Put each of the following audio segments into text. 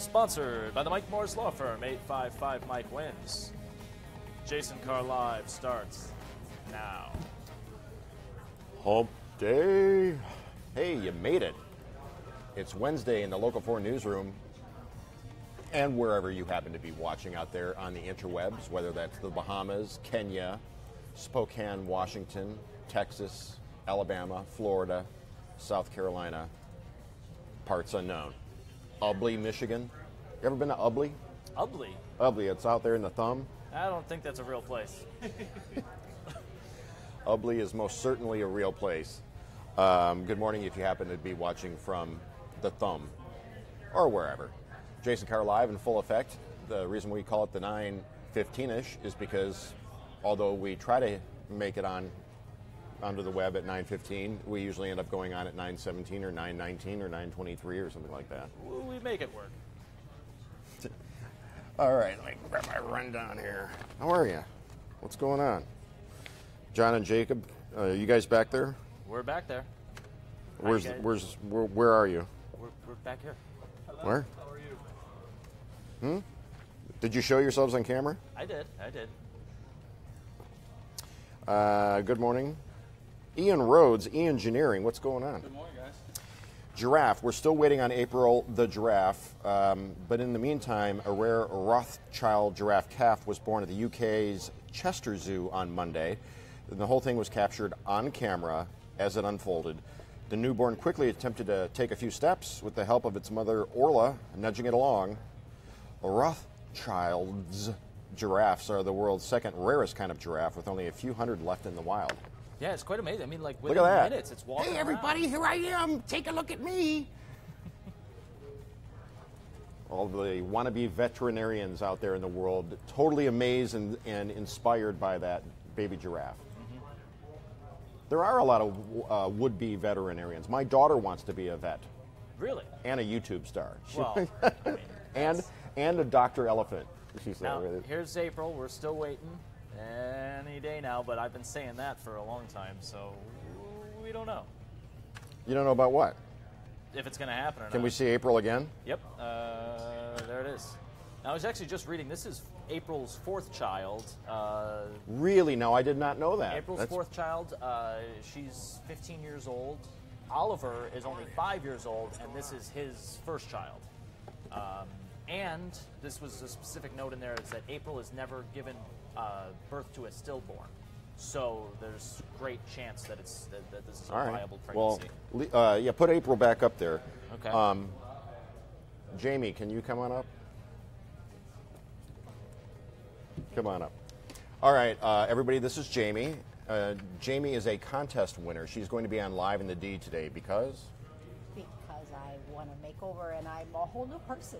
Sponsored by the Mike Morris Law Firm, 855 Mike Wins. Jason Carr Live starts now. Hump day. Hey, you made it. It's Wednesday in the Local 4 newsroom and wherever you happen to be watching out there on the interwebs, whether that's the Bahamas, Kenya, Spokane, Washington, Texas, Alabama, Florida, South Carolina, parts unknown. Ubley, Michigan. You ever been to Ubley? Ubley? Ubley, it's out there in the thumb. I don't think that's a real place. Ubley is most certainly a real place. Good morning if you happen to be watching from the thumb or wherever. Jason Carr Live in full effect. The reason we call it the 9:15-ish is because although we try to make it onto the web at 9:15, we usually end up going on at 9:17 or 9:19 or 9:23 or something like that. We make it work. All right, let me grab my rundown here. How are you? What's going on? John and Jacob, you guys back there? We're back there. Where are you? We're back here. Hello. Where? How are you? Did you show yourselves on camera? I did. Good morning. Ian Rhodes, E-Engineering, what's going on? Good morning, guys. Giraffe, we're still waiting on April the giraffe, but in the meantime, a rare Rothschild giraffe calf was born at the UK's Chester Zoo on Monday. And the whole thing was captured on camera as it unfolded. The newborn quickly attempted to take a few steps with the help of its mother, Orla, nudging it along. Rothschild's giraffes are the world's second rarest kind of giraffe, with only a few hundred left in the wild. Yeah, it's quite amazing. I mean, like, Look within at that. minutes, it's walking Hey, everybody, around. here I am. Take a look at me. All the wannabe veterinarians out there in the world, totally amazed and inspired by that baby giraffe. There are a lot of would-be veterinarians. My daughter wants to be a vet. Really? And a YouTube star. Well, I mean, and a Dr. Elephant. She said. now, here's April. We're still waiting any day now, but I've been saying that for a long time, so we don't know You don't know about what? if it's going to happen or not. Can we see April again? Yep, there it is. Now, I was actually just reading, this is April's fourth child. Really? No, I did not know that. April's fourth child, she's 15 years old. Oliver is only 5 years old, and this is his first child. And this was a specific note in there, is that April has never given birth to a stillborn. So there's great chance that that this is a viable pregnancy. Well, yeah, put April back up there. Okay. Jamie, can you come on up? Come on up. All right, everybody, this is Jamie. Jamie is a contest winner. She's going to be on Live in the D today because? Because I want a makeover and I'm a whole new person.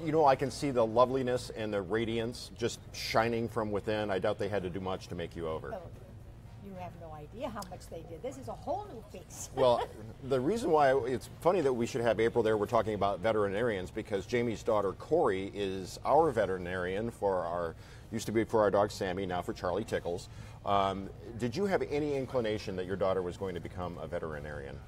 You know, I can see the loveliness and the radiance just shining from within. I doubt they had to do much to make you over. So you have no idea how much they did. This is a whole new face. Well, the reason why it's funny that we should have April there, we're talking about veterinarians, because Jamie's daughter, Corey, is our veterinarian used to be for our dog Sammy, now for Charlie Tickles. Did you have any inclination that your daughter was going to become a veterinarian?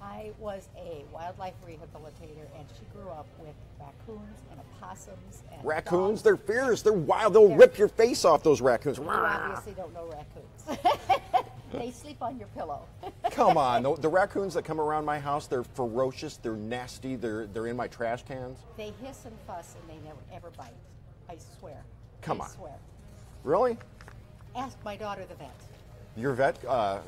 I was a wildlife rehabilitator, and she grew up with raccoons and opossums and Raccoons, dogs. they're fierce, they're wild, they'll rip your face off, those raccoons. You obviously don't know raccoons. They sleep on your pillow. Come on, the raccoons that come around my house, they're ferocious, they're nasty, they're in my trash cans. They hiss and fuss, and they never ever bite. I swear. Come on. I swear. Really? Ask my daughter, the vet. Your vet,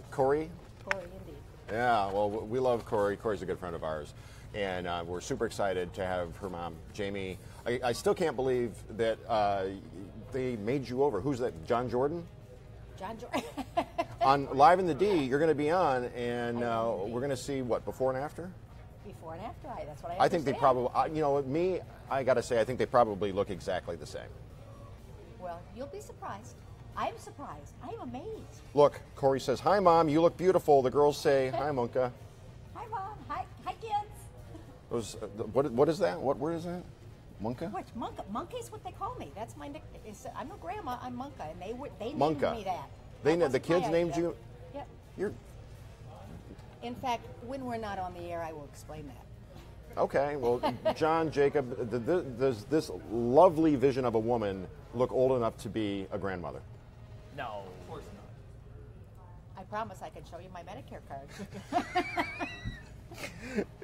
Corey? Corey, indeed. Yeah, well, we love Corey. Corey's a good friend of ours. And we're super excited to have her mom, Jamie. I still can't believe that they made you over. Who's that, John Jordan? John Jordan. On Live in the D, you're going to be on, and we're going to see, what, before and after? Before and after, that's what I I think they understand. probably, I got to say, I think they probably look exactly the same. Well, you'll be surprised. I'm surprised. I'm amazed. Look, Corey says, "Hi, Mom, you look beautiful." The girls say, "Hi, Monka." Hi, Mom. Hi, kids. What is that? What word is that? Monka? What? Monka. Monka is what they call me. That's my nickname. I'm a grandma. I'm Monka, and they named Monka. me that. The Wasn't kids my named idea. you? Yep. You're In fact, when we're not on the air, I will explain that. Okay, well, John, Jacob, does this lovely vision of a woman look old enough to be a grandmother? No. Of course I promise I can show you my Medicare card.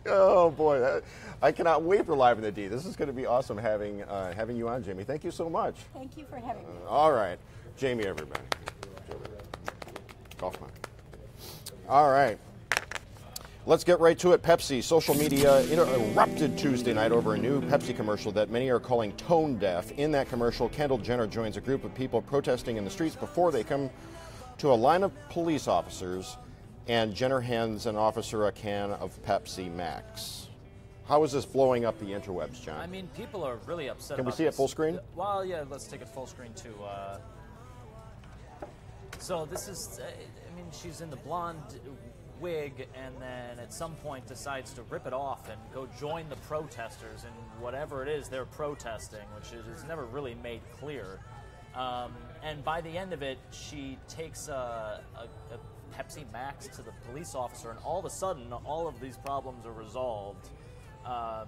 Oh boy, I cannot wait for Live in the D. This is going to be awesome having you on, Jamie. Thank you so much. Thank you for having me. All right, Jamie, everybody. Golf clap. All right. Let's get right to it. Pepsi. Social media erupted Tuesday night over a new Pepsi commercial that many are calling tone deaf. In that commercial, Kendall Jenner joins a group of people protesting in the streets before they come to a line of police officers, and Jenner hands an officer a can of Pepsi Max. How is this blowing up the interwebs, John? I mean, people are really upset. Can we about see it this. full screen? Well, yeah, let's take it full screen too. So this is, I mean, she's in the blonde wig, and then at some point decides to rip it off and go join the protesters in whatever it is they're protesting, which is never really made clear. And by the end of it, she takes a Pepsi Max to the police officer, and all of a sudden, all of these problems are resolved. The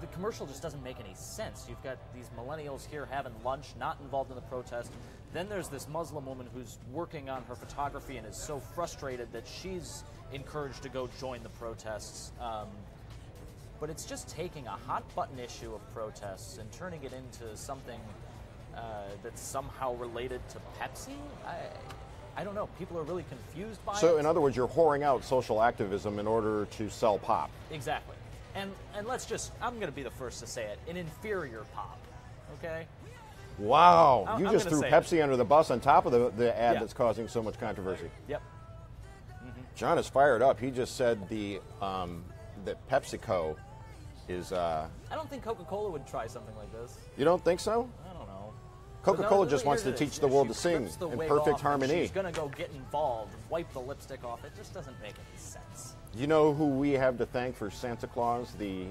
commercial just doesn't make any sense. You've got these millennials here having lunch, not involved in the protest. Then there's this Muslim woman who's working on her photography and is so frustrated that she's encouraged to go join the protests. But it's just taking a hot-button issue of protests and turning it into something that's somehow related to Pepsi? I don't know. People are really confused by it. So, in other words, you're whoring out social activism in order to sell pop. Exactly. And let's just, I'm going to be the first to say it, an inferior pop, okay? Wow. I'm You just threw Pepsi under the bus on top of the ad that's causing so much controversy. Yep. John is fired up. He just said that PepsiCo is... I don't think Coca-Cola would try something like this. You don't think so? I don't know. Coca-Cola But just wants to here's it. teach the world to She sing rips the in wig perfect off, harmony. and she's going to go get involved, wipe the lipstick off. It just doesn't make any sense. You know who we have to thank for Santa Claus? The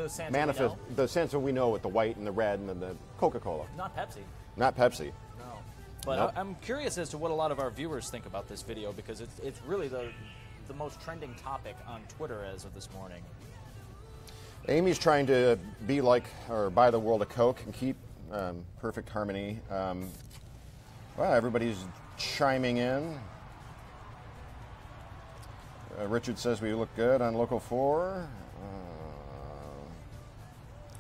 Santa manifest, we know? the Santa we know with the white and the red and the Coca-Cola. Not Pepsi. Not Pepsi. No. But Nope. I'm curious as to what a lot of our viewers think about this video, because it's really the most trending topic on Twitter as of this morning. Amy's trying to be like or buy the world a Coke and keep perfect harmony. Well, everybody's chiming in. Richard says we look good on Local 4.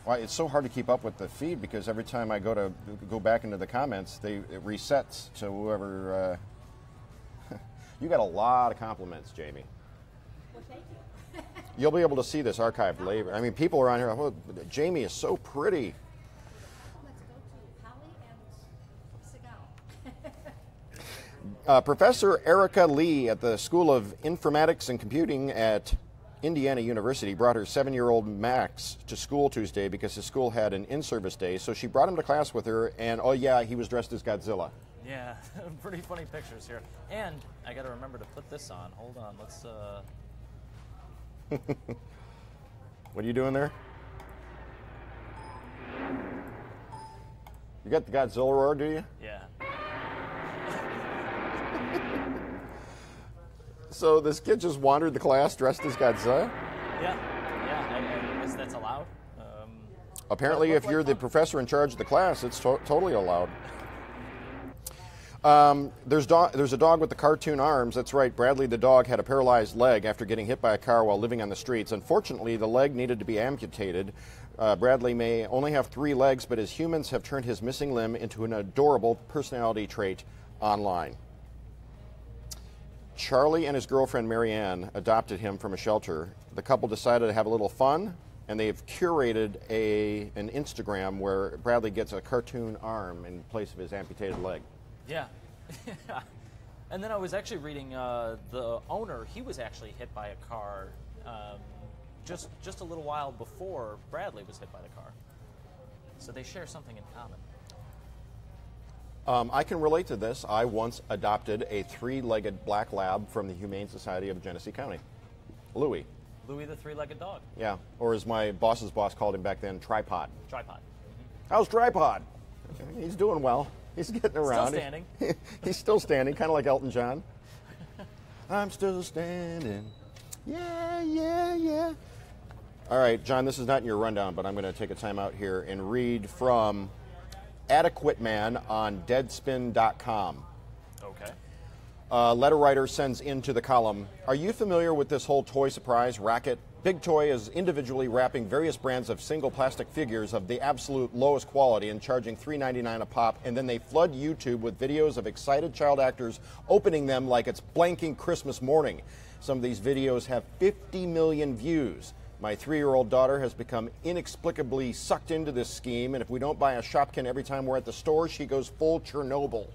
Well, it's so hard to keep up with the feed because every time I go back into the comments, it resets to whoever. You got a lot of compliments, Jamie. Well, thank you. You'll be able to see this archived later. I mean, people are on here. Oh, Jamie is so pretty. Let's go to Holly and Segal. Professor Erica Lee at the School of Informatics and Computing at Indiana University brought her 7-year-old Max to school Tuesday because his school had an in-service day. So she brought him to class with her, and oh yeah, he was dressed as Godzilla. Yeah, pretty funny pictures here. And I got to remember to put this on. Hold on, let's. What are you doing there? You got the Godzilla roar, do you? Yeah. So this kid just wandered the class dressed as Godzilla? Yeah. I guess that's allowed. Apparently, if you're the professor in charge of the class, it's totally allowed. There's a dog with the cartoon arms. That's right. Bradley the dog had a paralyzed leg after getting hit by a car while living on the streets. Unfortunately, the leg needed to be amputated. Bradley may only have 3 legs, but his humans have turned his missing limb into an adorable personality trait online. Charlie and his girlfriend Marianne adopted him from a shelter. The couple decided to have a little fun, and they've curated an Instagram where Bradley gets a cartoon arm in place of his amputated leg. Yeah. And then I was actually reading the owner, he was actually hit by a car just a little while before Bradley was hit by the car. So they share something in common. I can relate to this. I once adopted a 3-legged black lab from the Humane Society of Genesee County. Louie. Louie the 3-legged dog. Yeah, or as my boss's boss called him back then, Tripod. Tripod. How's Tripod? He's doing well. He's getting around. Still standing. He's still standing, kind of like Elton John. I'm still standing. Yeah. All right, John, this is not in your rundown, but I'm going to take a time out here and read from Adequate Man on Deadspin.com. Okay. Letter writer sends into the column, are you familiar with this whole toy surprise racket? Big Toy is individually wrapping various brands of single plastic figures of the absolute lowest quality and charging $3.99 a pop, and then they flood YouTube with videos of excited child actors opening them like it's blanking Christmas morning. Some of these videos have 50 million views. My 3-year-old daughter has become inexplicably sucked into this scheme, and if we don't buy a Shopkin every time we're at the store, she goes full Chernobyl.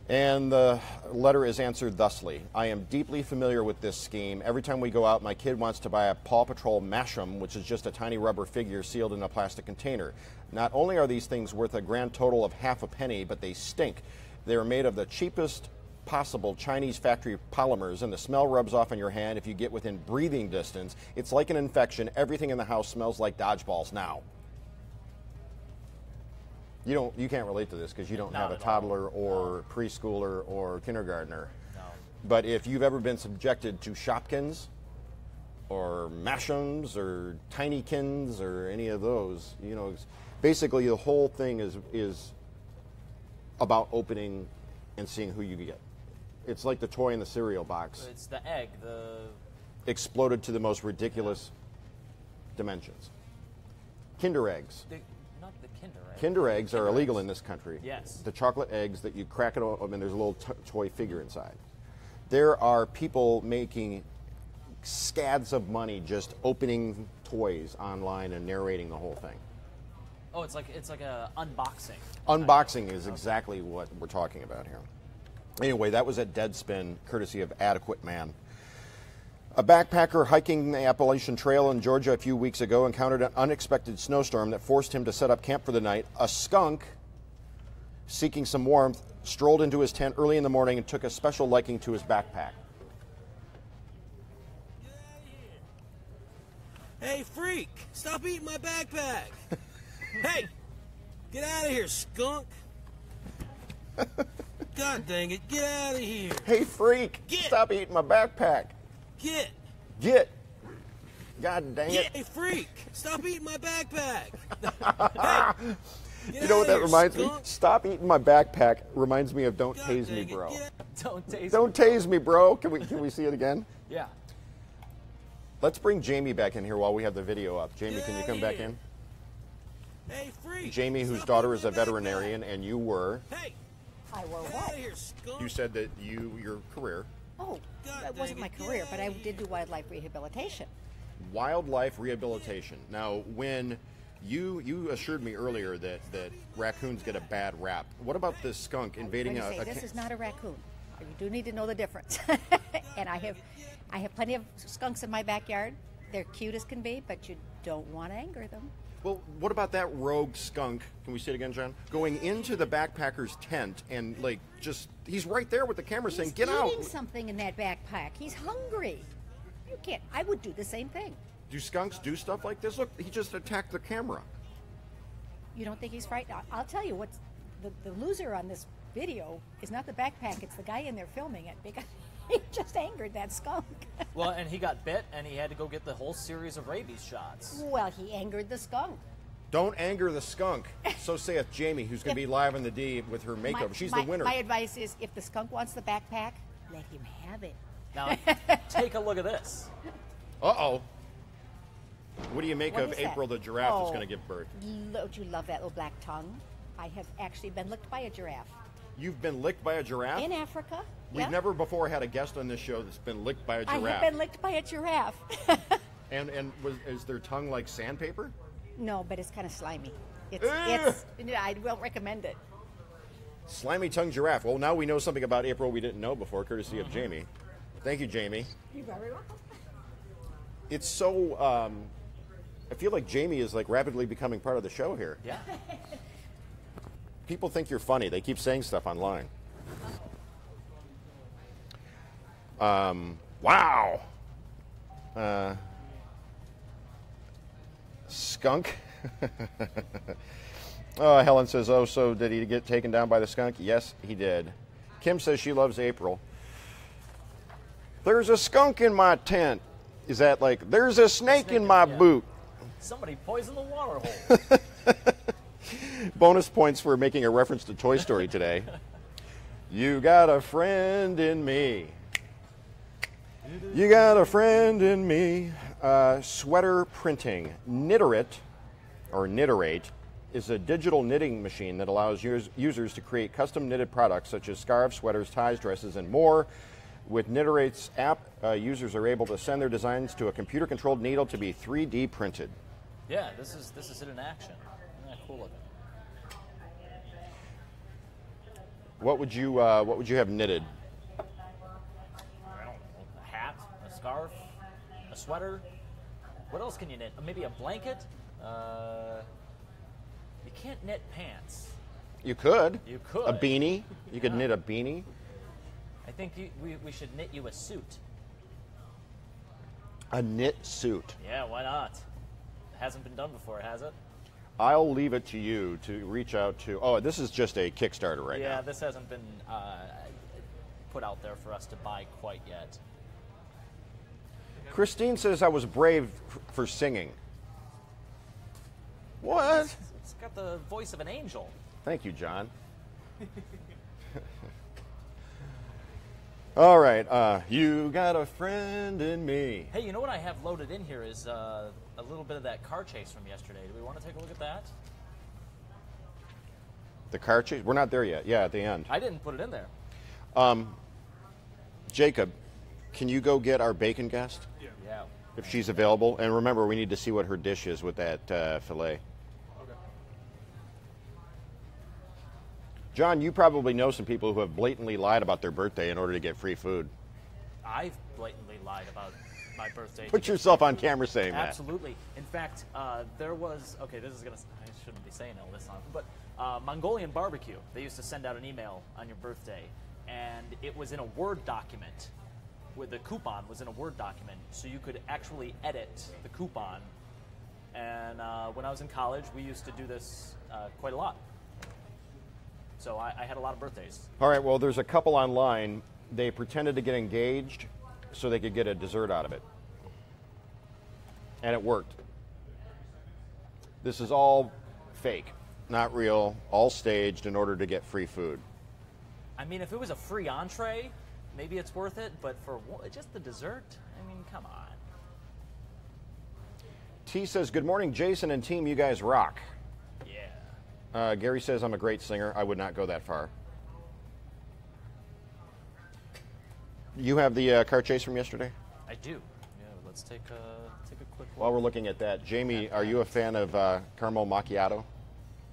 And the letter is answered thusly. I am deeply familiar with this scheme. Every time we go out, my kid wants to buy a Paw Patrol Mash'em, which is just a tiny rubber figure sealed in a plastic container. Not only are these things worth a grand total of half a penny, but they stink. They are made of the cheapest possible Chinese factory polymers, and the smell rubs off on your hand if you get within breathing distance. It's like an infection. Everything in the house smells like dodgeballs now. You can't relate to this because you don't have a toddler or preschooler or kindergartner. No. But if you've ever been subjected to Shopkins or Mash'ems or Tinykins or any of those, basically the whole thing is about opening and seeing who you get. It's like the toy in the cereal box. It's the egg, exploded to the most ridiculous dimensions. Kinder eggs. Not the Kinder egg. Kinder eggs are illegal in this country. Yes. The chocolate eggs that you crack it open and there's a little toy figure inside. There are people making scads of money just opening toys online and narrating the whole thing. Oh, it's like a unboxing. Unboxing is exactly what we're talking about here. Anyway, that was at Deadspin, courtesy of Adequate Man. A backpacker hiking the Appalachian Trail in Georgia a few weeks ago encountered an unexpected snowstorm that forced him to set up camp for the night. A skunk, seeking some warmth, strolled into his tent early in the morning and took a special liking to his backpack. Hey, freak! Stop eating my backpack! Hey! Get out of here, skunk! God dang it, get out of here! Hey, freak! Stop eating my backpack! Get! God dang it! Hey, freak! Stop eating my backpack! Hey! You know what that reminds me? Stop eating my backpack reminds me of Don't God Tase dang Me, it, Bro. Don't Tase Me, Bro. Can we see it again? Yeah. Let's bring Jamie back in here while we have the video up. Jamie, Get can you out come of back here. in? Hey, freak! Jamie, whose Stop daughter eating is a my backpack. veterinarian, and you were. Hey! I were Get what? out of here, skunk! You said that your career, Oh, God that wasn't dang my it, career, get but outta I here. did do wildlife rehabilitation. wildlife rehabilitation. Now, when you assured me earlier that raccoons get a bad rap. What about this skunk invading Let me say, a this is not a raccoon. You do need to know the difference. And I have plenty of skunks in my backyard. They're cute as can be, but you don't want to anger them. Well, what about that rogue skunk? Can we see it again, John? Going into the backpacker's tent and he's right there with the camera saying, "Get out!" He's eating something in that backpack. He's hungry. You can't. I would do the same thing. Do skunks do stuff like this? Look, he just attacked the camera. You don't think he's frightened? I'll tell you what's the loser on this video is not the backpack. It's the guy in there filming it because he just angered that skunk. Well, and he got bit, and he had to go get the whole series of rabies shots. Well, he angered the skunk. Don't anger the skunk. So saith Jamie, who's going to be live on the D with her makeover. She's the winner. My advice is, if the skunk wants the backpack, let him have it. Now, take a look at this. Uh-oh. What do you make What of is that? April the giraffe that's Oh. going to give birth? Don't you love that little black tongue? I have actually been licked by a giraffe. You've been licked by a giraffe? In Africa. We've never before had a guest on this show that's been licked by a I giraffe. have been licked by a giraffe. And is their tongue like sandpaper? No, but it's kind of slimy. Ugh. I will recommend it. Slimy tongue giraffe. Well, now we know something about April we didn't know before, courtesy of Jamie. Thank you, Jamie. You're very welcome. It's so, I feel like Jamie is like rapidly becoming part of the show here. Yeah. People think you're funny. They keep saying stuff online. Wow. Skunk. Oh, Helen says, oh, so did he get taken down by the skunk? Yes, he did. Kim says she loves April. There's a skunk in my tent. Is that like, there's a snake in my yeah. boot? Somebody poisoned the water hole. Bonus points for making a reference to Toy Story today. You got a friend in me. You got a friend in me. Sweater printing. Knitterate, or Knitterate, is a digital knitting machine that allows users to create custom knitted products such as scarves, sweaters, ties, dresses, and more. With Kniterate's app, users are able to send their designs to a computer-controlled needle to be 3D printed. Yeah, this is it in action. Isn't that cool looking? What would you have knitted? I don't know. A hat, a scarf, a sweater. What else can you knit? Maybe a blanket? You can't knit pants. You could. You could. A beanie. You could knit a beanie. I think we should knit you a suit. A knit suit. Yeah, why not? It hasn't been done before, has it? I'll leave it to you to reach out to. Oh, this is just a Kickstarter right now. Yeah, this hasn't been put out there for us to buy quite yet. Christine says I was brave for singing. What? It's got the voice of an angel. Thank you, John. All right, you got a friend in me. Hey, you know what I have loaded in here is a little bit of that car chase from yesterday. Do we want to take a look at that? The car chase? We're not there yet. Yeah, at the end. I didn't put it in there. Jacob, can you go get our bacon guest? Yeah. If she's available. And remember, we need to see what her dish is with that filet. Okay. John, you probably know some people who have blatantly lied about their birthday in order to get free food. I've blatantly lied about my birthday. Put yourself on camera saying that. Absolutely. In fact, there was, okay, this is going to, I shouldn't be saying all this on, but Mongolian Barbecue, they used to send out an email on your birthday, and it was in a Word document, where the coupon was in a Word document, so you could actually edit the coupon. And when I was in college, we used to do this quite a lot. So I had a lot of birthdays. All right, well, there's a couple online. They pretended to get engaged so they could get a dessert out of it. And it worked. This is all fake, not real, all staged in order to get free food. I mean, if it was a free entree, maybe it's worth it, but for just the dessert, I mean, come on. T says, good morning, Jason and team, you guys rock. Yeah. Gary says, I'm a great singer. I would not go that far. You have the car chase from yesterday? I do. Yeah, let's take a quick look. While we're looking at that, Jamie, are you a fan of caramel macchiato?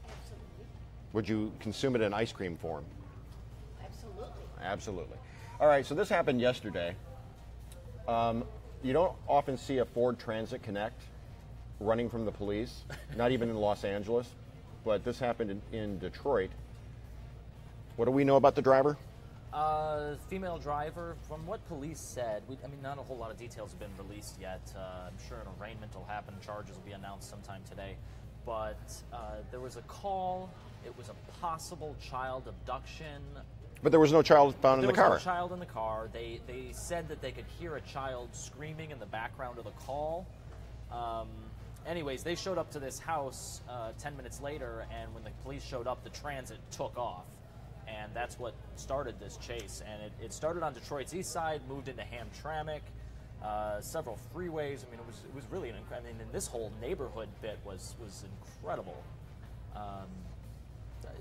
Absolutely. Would you consume it in ice cream form? Absolutely. Absolutely. All right, so this happened yesterday. You don't often see a Ford Transit Connect running from the police, not even in Los Angeles, but this happened in Detroit. What do we know about the driver? Female driver. From what police said, I mean, not a whole lot of details have been released yet. I'm sure an arraignment will happen. Charges will be announced sometime today. But there was a call. It was a possible child abduction. But there was no child found in the car. There was no child in the car. They said that they could hear a child screaming in the background of the call. Anyways, they showed up to this house 10 minutes later, and when the police showed up, the transit took off. And that's what started this chase. And it started on Detroit's east side, moved into Hamtramck, several freeways. I mean, it was really I mean, and this whole neighborhood bit was incredible.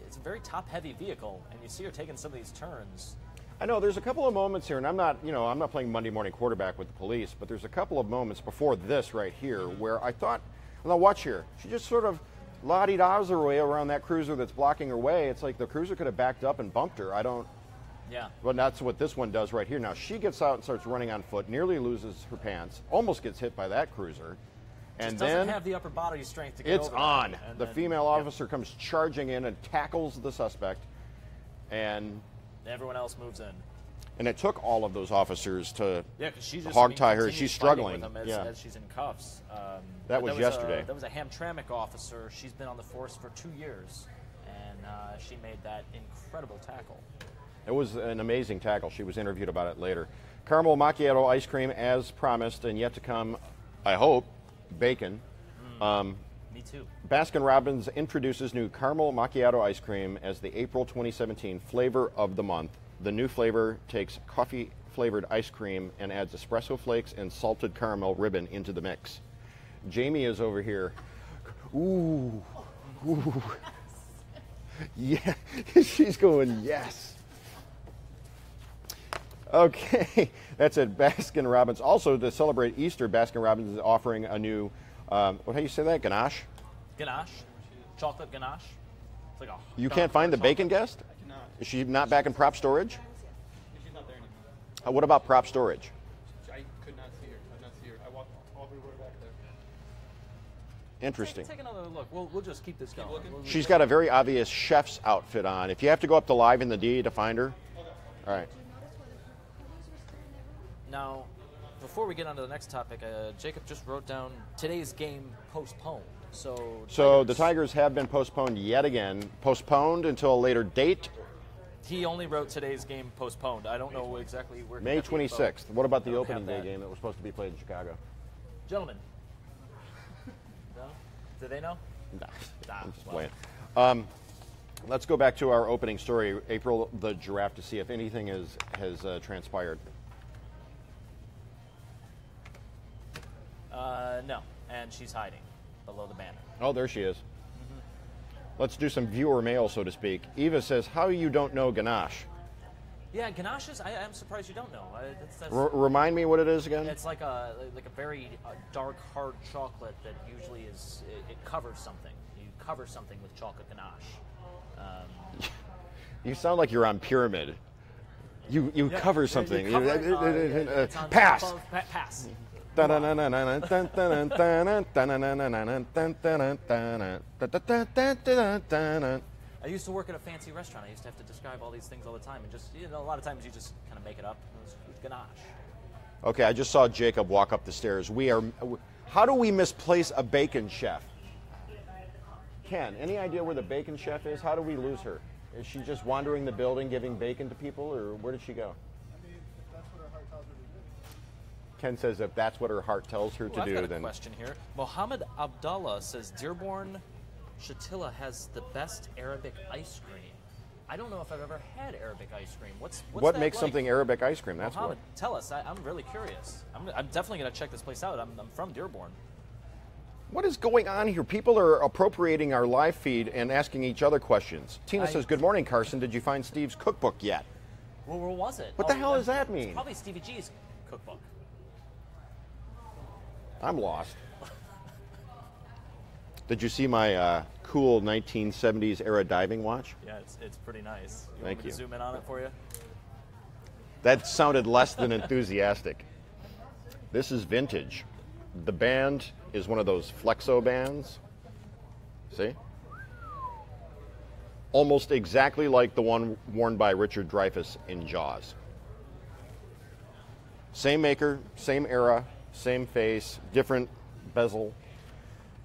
It's a very top-heavy vehicle, and you see her taking some of these turns. I know there's a couple of moments here, and I'm not playing Monday morning quarterback with the police, but there's a couple of moments before this right here where I thought, well, now watch here. She just sort of la-di-da's her way around that cruiser that's blocking her way. It's like the cruiser could have backed up and bumped her. Yeah. Well, that's what this one does right here. Now, she gets out and starts running on foot, nearly loses her pants, almost gets hit by that cruiser. And Just then doesn't have the upper body strength to get it's over on. that. And The then, female officer comes charging in and tackles the suspect. And everyone else moves in. And it took all of those officers to because she just hog tie her. continues She's fighting struggling. with him as she's in cuffs. That was yesterday. That was a Hamtramck officer. She's been on the force for 2 years, and she made that incredible tackle. It was an amazing tackle. She was interviewed about it later. Caramel macchiato ice cream as promised, and yet to come, I hope, bacon. Me too. Baskin-Robbins introduces new caramel macchiato ice cream as the April 2017 flavor of the month. The new flavor takes coffee-flavored ice cream and adds espresso flakes and salted caramel ribbon into the mix. Jamie is over here. Ooh. Ooh. Yeah, she's going, yes. Okay, that's at Baskin-Robbins. Also, to celebrate Easter, Baskin-Robbins is offering a new, how do you say that, ganache? Ganache. Chocolate ganache. It's like a You can't find the bacon guest? I cannot. Is she not back in prop storage? She's not there anymore. What about prop storage? I could not see her. I did not see her. I walked all the way back there. Interesting. Take another look. We'll just keep this going. She's got a very obvious chef's outfit on. If you have to go up to Live in the D to find her. All right. Now, before we get on to the next topic, Jacob just wrote down today's game postponed. So the Tigers have been postponed yet again. Postponed until a later date. He only wrote today's game postponed. I don't know exactly where. May 26th. What about the I don't opening have day that. game that was supposed to be played in Chicago? Gentlemen. No? Do they know? Nah, I'm just well. playing. Let's go back to our opening story, April the giraffe, to see if anything has transpired. No. And she's hiding below the banner. Oh, there she is. Let's do some viewer mail, so to speak. Eva says, how you don't know ganache? Yeah, ganache is. I'm surprised you don't know. That's, Remind me what it is again? it's like a very dark, hard chocolate that usually is. It covers something. You cover something with chocolate ganache. You sound like you're on Pyramid. You cover something. You cover it, it's on Pass. top of- pass. I used to work at a fancy restaurant. I used to have to describe all these things all the time, and just a lot of times you just kind of make it up. It was ganache. Okay, I just saw Jacob walk up the stairs. How do we misplace a bacon chef? Ken, any idea where the bacon chef is? How do we lose her? Is she just wandering the building giving bacon to people, or where did she go? Ken says if that's what her heart tells her to I've do, got a then question here. Mohammed Abdullah says Dearborn Shatila has the best Arabic ice cream. I don't know if I've ever had Arabic ice cream. What's what that makes like? something Arabic ice cream? That's Mohammed, what. tell us. I'm really curious. I'm definitely going to check this place out. I'm from Dearborn. What is going on here? People are appropriating our live feed and asking each other questions. Tina says, good morning, Carson. Did you find Steve's cookbook yet? Well, where was it? What the hell does that It's mean? probably Stevie G's cookbook. I'm lost. Did you see my cool 1970s era diving watch? Yeah, it's pretty nice. Thank Want me you. to zoom in on it for you? That sounded less than enthusiastic. This is vintage. The band is one of those flexo bands. See? Almost exactly like the one worn by Richard Dreyfuss in Jaws. Same maker, same era, same face, different bezel.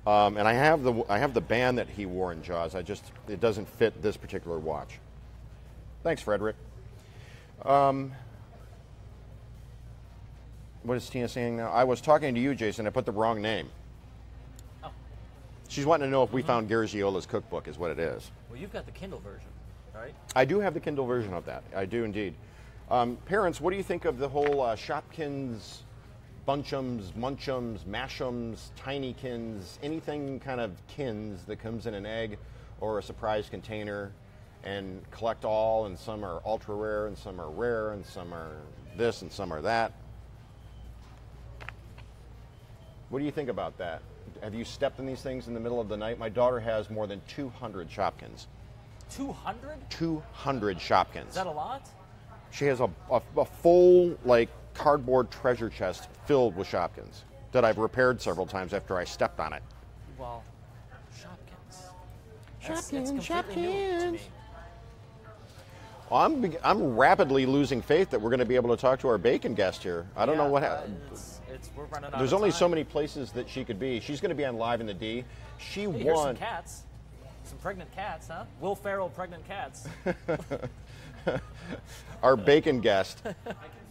And I have the band that he wore in Jaws. It doesn't fit this particular watch. Thanks, Frederick. What is Tina saying now? I was talking to you, Jason. I put the wrong name. Oh. She's wanting to know if we found Gargiola's cookbook, is what it is. Well, you've got the Kindle version, right? I do have the Kindle version of that. I do indeed. Parents, what do you think of the whole Shopkins, Bunchums, Munchums, Mashums, Tinykins, anything kind of kins that comes in an egg or a surprise container, and collect all, and some are ultra rare, and some are rare, and some are this, and some are that? What do you think about that? Have you stepped in these things in the middle of the night? My daughter has more than 200 Shopkins. 200? 200 Shopkins. Is that a lot? She has a full, like, cardboard treasure chest filled with Shopkins that I've repaired several times after I stepped on it. Well, Shopkins. That's completely new to me. Well, I'm rapidly losing faith that we're going to be able to talk to our bacon guest here. I don't know what happened. We're running out There's of only time. so many places that she could be. She's going to be on Live in the D. She Hey, here's won. some cats. Some pregnant cats, huh? Will Ferrell pregnant cats. Our bacon guest. I can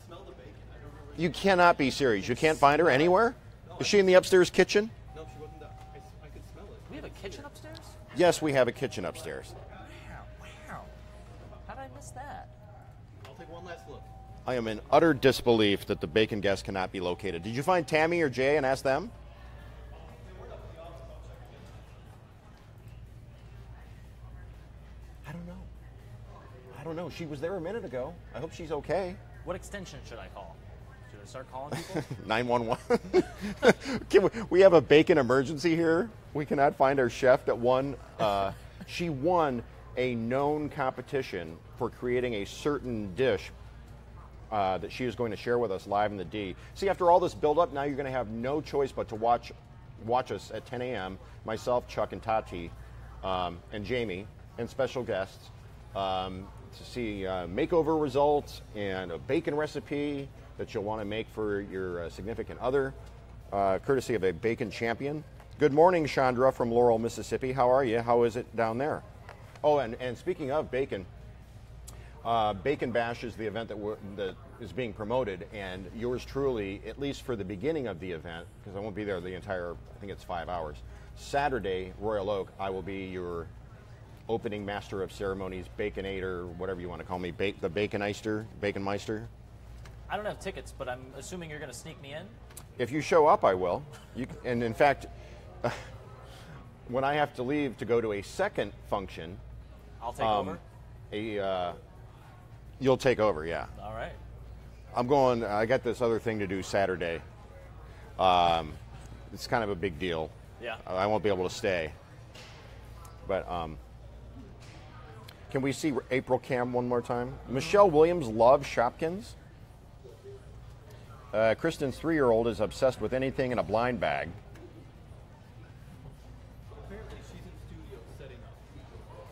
smell the bacon. I don't You cannot be serious. You can't find her anywhere? Is she in the upstairs kitchen? No, she wasn't that. I could smell it. We have a kitchen upstairs? Yes, we have a kitchen upstairs. Wow. How did I miss that? I'll take one last look. I am in utter disbelief that the bacon guest cannot be located. Did you find Tammy or Jay and ask them? I don't know. She was there a minute ago. I hope she's okay. What extension should I call? Should I start calling people? 911. We have a bacon emergency here. We cannot find our chef that won. She won a known competition for creating a certain dish that she is going to share with us live in the D. See, after all this build-up, now you're going to have no choice but to watch us at 10 a.m., myself, Chuck, and Tati, and Jamie, and special guests, to see makeover results and a bacon recipe that you'll want to make for your significant other, courtesy of a bacon champion. Good morning, Chandra from Laurel, Mississippi. How are you? How is it down there? Oh, and speaking of bacon, Bacon Bash is the event that is being promoted, and yours truly, at least for the beginning of the event, because I won't be there the entire, I think it's 5 hours. Saturday, Royal Oak, I will be your opening master of ceremonies, baconator, whatever you want to call me, the Baconmeister. I don't have tickets, but I'm assuming you're going to sneak me in? If you show up, I will. And in fact, when I have to leave to go to a second function, I'll take over? You'll take over, yeah. All right. I got this other thing to do Saturday. It's kind of a big deal. Yeah. I won't be able to stay. But can we see April Cam one more time? Michelle Williams loves Shopkins. Kristen's 3-year-old is obsessed with anything in a blind bag. Apparently, she's in studio setting up.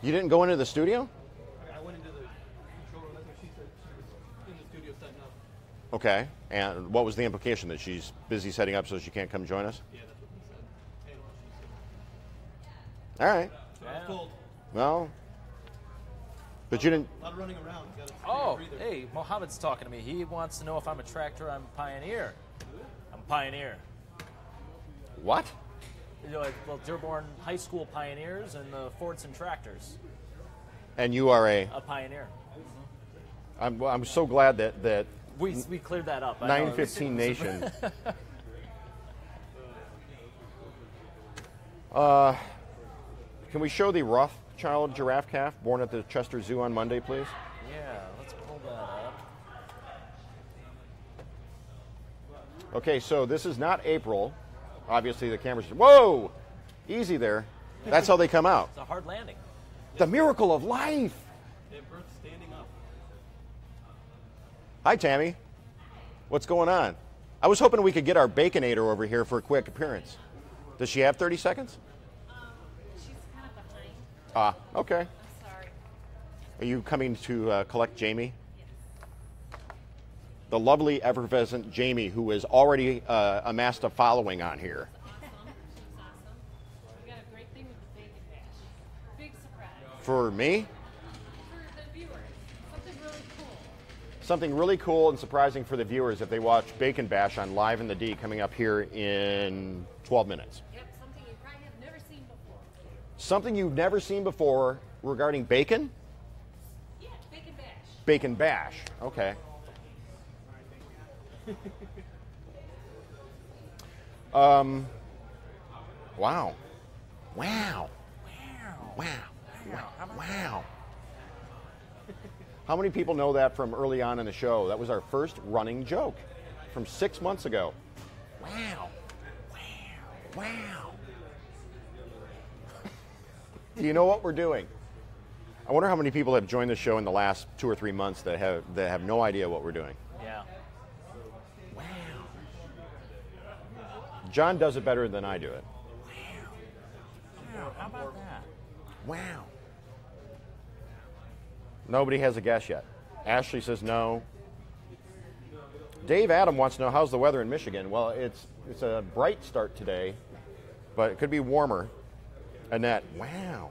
You didn't go into the studio? I went into the control room. That's what she said. She was in the studio setting up. Okay. And what was the implication? That she's busy setting up so she can't come join us? Yeah, that's what he said. And she said. All right. So I was told. Well, but you didn't. A lot of running around. You gotta Oh, take a breather. hey, Mohammed's talking to me. He wants to know if I'm a tractor. I'm Pioneer. I'm Pioneer. What? You know, well, Dearborn High School Pioneers and the Fordson Tractors. And you are A Pioneer. I'm so glad that We cleared that up. I know it was- 915 Nation. Can we show the Rothschild giraffe calf born at the Chester Zoo on Monday, please? Yeah, let's pull that up. Okay, so this is not April. Obviously, the camera's. Whoa! Easy there. That's how they come out. It's a hard landing. The miracle of life. They have birth standing up. Hi, Tammy. What's going on? I was hoping we could get our Baconator over here for a quick appearance. Does she have 30 seconds? She's kind of behind. Ah, okay. I'm sorry. Are you coming to collect Jamie? Yes. The lovely, effervescent Jamie, who has already amassed a following on here. Awesome. She's awesome. We got a great thing with the bacon bash. Big surprise. For me? For the viewers. Something really cool. Something really cool and surprising for the viewers if they watch Bacon Bash on Live in the D coming up here in 12 minutes. Yep, something you probably have never seen before. Something you've never seen before regarding bacon? Yeah, bacon bash. Bacon Bash. Okay. Wow. Wow. Wow. Wow. How many people know that from early on in the show? That was our first running joke from 6 months ago. Wow. Wow. Wow. Do you know what we're doing? I wonder how many people have joined the show in the last 2 or 3 months that have no idea what we're doing. Yeah. Wow. John does it better than I do it. Wow, how about that? Wow. Nobody has a guess yet. Ashley says no. Dave Adam wants to know, how's the weather in Michigan? Well, it's a bright start today, but it could be warmer. Annette, wow.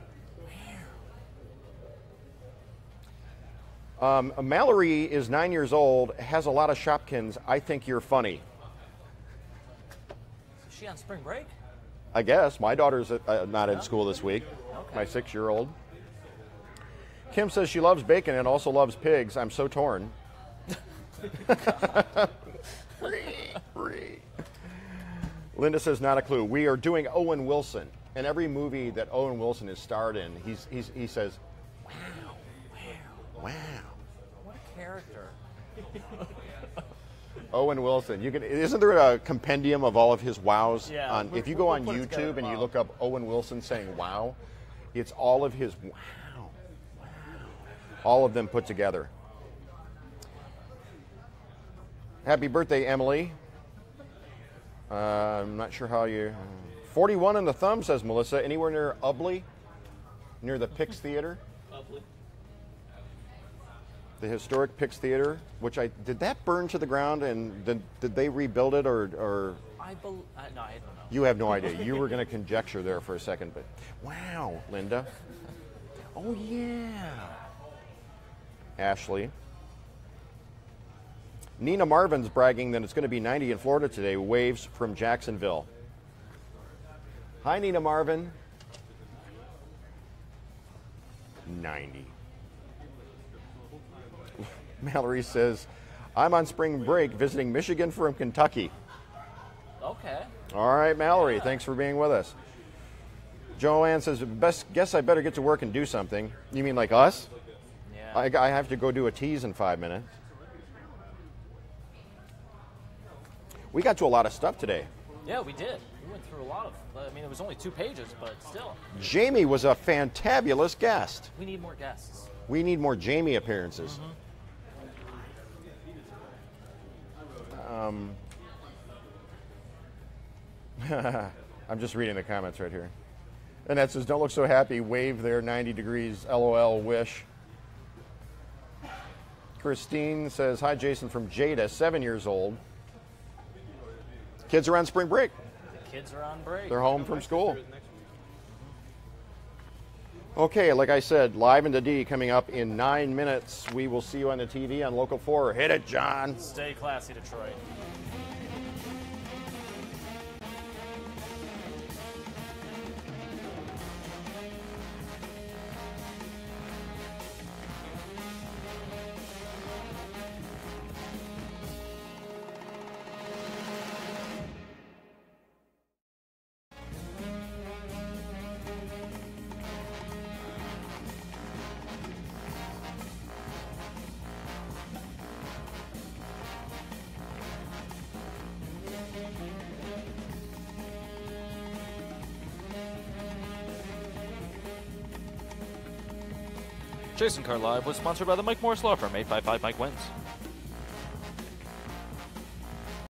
Mallory is 9 years old, has a lot of Shopkins. I think you're funny. Is she on spring break? I guess. My daughter's not in school this week. Okay. My 6-year-old. Kim says she loves bacon and also loves pigs. I'm so torn. Linda says not a clue. We are doing Owen Wilson. And every movie that Owen Wilson is starred in, he says, wow, wow, wow. What a character. Owen Wilson. Isn't there a compendium of all of his wows? Yeah. If you go on we'll put it together YouTube and you tomorrow. look up Owen Wilson saying wow, it's all of his wow. All of them put together. Happy birthday, Emily. I'm not sure how you... 41 in the thumb, says Melissa. Anywhere near Ubley? Near the Pix Theater? Lovely. The historic Pix Theater, did that burn to the ground, and did they rebuild it, or No, I don't know. you have no idea. You were going to conjecture there for a second, but wow, Linda. Oh yeah. Ashley. Nina Marvin's bragging that it's going to be 90 in Florida today. Waves from Jacksonville. Hi, Nina Marvin. 90. Mallory says, I'm on spring break visiting Michigan from Kentucky. Okay. All right, Mallory, thanks for being with us. Joanne says, guess I better get to work and do something. You mean like us? Yeah. I have to go do a tease in 5 minutes. We got to a lot of stuff today. Yeah, we did. We went through a lot of. I mean, it was only 2 pages, but still. Jamie was a fantabulous guest. We need more guests. We need more Jamie appearances. I'm just reading the comments right here. Annette says, don't look so happy. Wave there, 90 degrees. LOL, wish. Christine says, hi, Jason from Jada, 7 years old. Kids are on spring break. The kids are on break. They're home from school. Okay, like I said, Live in the D coming up in 9 minutes. We will see you on the TV on Local 4. Hit it, John. Stay classy, Detroit. Jason Carr Live was sponsored by the Mike Morris Law Firm, 855 Mike Wins.